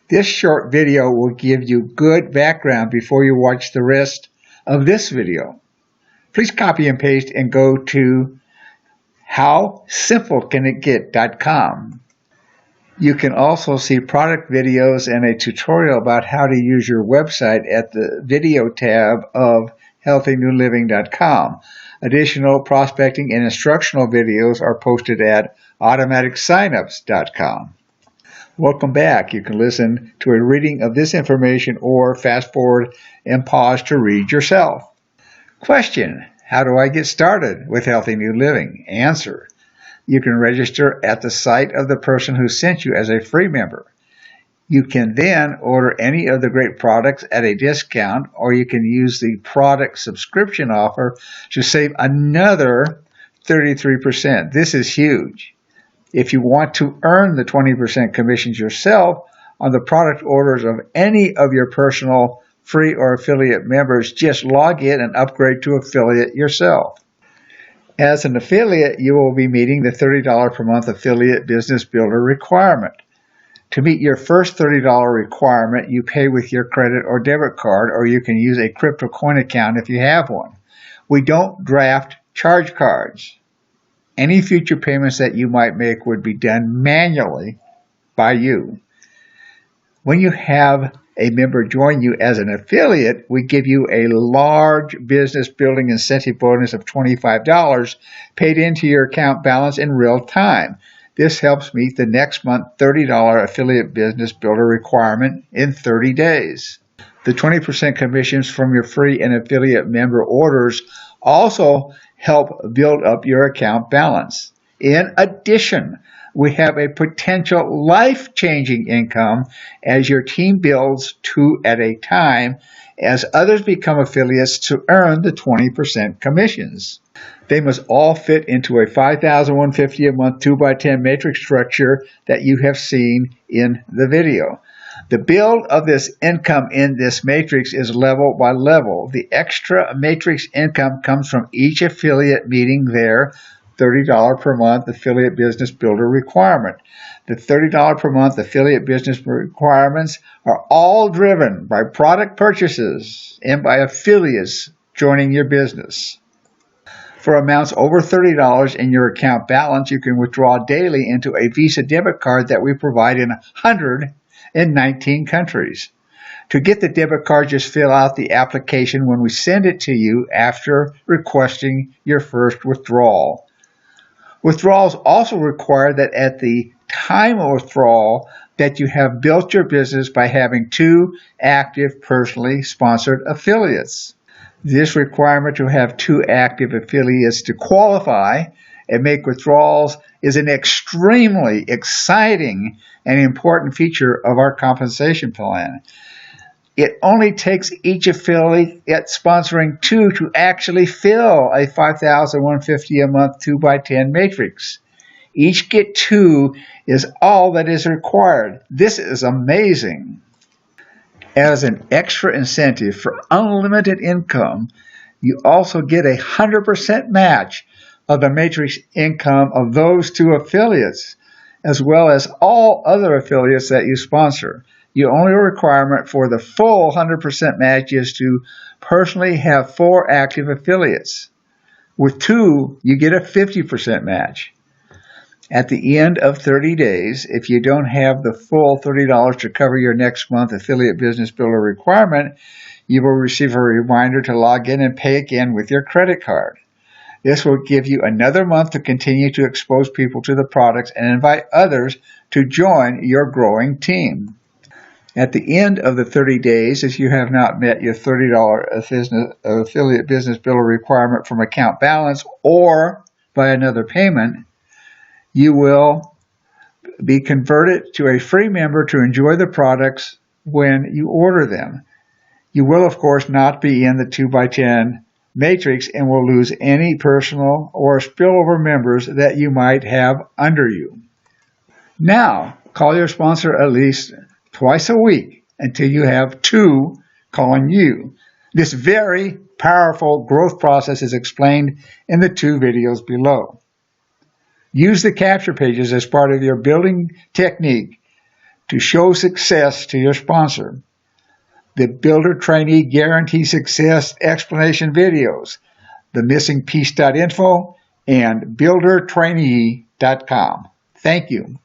This short video will give you good background before you watch the rest of this video. Please copy and paste and go to howsimplecanitget.com. You can also see product videos and a tutorial about how to use your website at the video tab of HealthyNULiving.com. Additional prospecting and instructional videos are posted at automaticsignups.com. Welcome back. You can listen to a reading of this information or fast forward and pause to read yourself. Question: how do I get started with Healthy New Living? Answer: you can register at the site of the person who sent you as a free member. You can then order any of the great products at a discount, or you can use the product subscription offer to save another 33%. This is huge. If you want to earn the 20% commissions yourself on the product orders of any of your personal free or affiliate members, just log in and upgrade to affiliate yourself. As an affiliate, you will be meeting the $30 per month affiliate business builder requirement. To meet your first $30 requirement, you pay with your credit or debit card, or you can use a crypto coin account if you have one. We don't draft charge cards. Any future payments that you might make would be done manually by you. When you have a member join you as an affiliate, we give you a large business building incentive bonus of $25 paid into your account balance in real time. This helps meet the next month $30 affiliate business builder requirement in 30 days. The 20% commissions from your free and affiliate member orders also help build up your account balance. In addition, we have a potential life-changing income as your team builds 2 at a time as others become affiliates to earn the 20% commissions. They must all fit into a $5,150 a month 2x10 matrix structure that you have seen in the video. The build of this income in this matrix is level by level. The extra matrix income comes from each affiliate meeting their $30 per month affiliate business builder requirement. The $30 per month affiliate business requirements are all driven by product purchases and by affiliates joining your business. For amounts over $30 in your account balance, you can withdraw daily into a Visa debit card that we provide in 119 countries. To get the debit card, just fill out the application when we send it to you after requesting your first withdrawal. Withdrawals also require that at the time of withdrawal that you have built your business by having 2 active personally sponsored affiliates. This requirement to have 2 active affiliates to qualify and make withdrawals is an extremely exciting and important feature of our compensation plan. It only takes each affiliate sponsoring 2 to actually fill a $5,150 a month 2x10 matrix. Each get 2 is all that is required. This is amazing. As an extra incentive for unlimited income, you also get a 100% match of the matrix income of those 2 affiliates, as well as all other affiliates that you sponsor. Your only requirement for the full 100% match is to personally have 4 active affiliates. With 2, you get a 50% match. At the end of 30 days, if you don't have the full $30 to cover your next month affiliate business builder requirement, you will receive a reminder to log in and pay again with your credit card. This will give you another month to continue to expose people to the products and invite others to join your growing team. At the end of the 30 days, if you have not met your $30 affiliate business builder requirement from account balance or by another payment, you will be converted to a free member to enjoy the products when you order them. You will, of course, not be in the 2x10 matrix and will lose any personal or spillover members that you might have under you. Now, call your sponsor at least twice a week until you have 2 calling you. This very powerful growth process is explained in the 2 videos below. Use the capture pages as part of your building technique to show success to your sponsor. The Builder Trainee Guarantee Success explanation videos, the missingpiece.info, and buildertrainee.com. Thank you.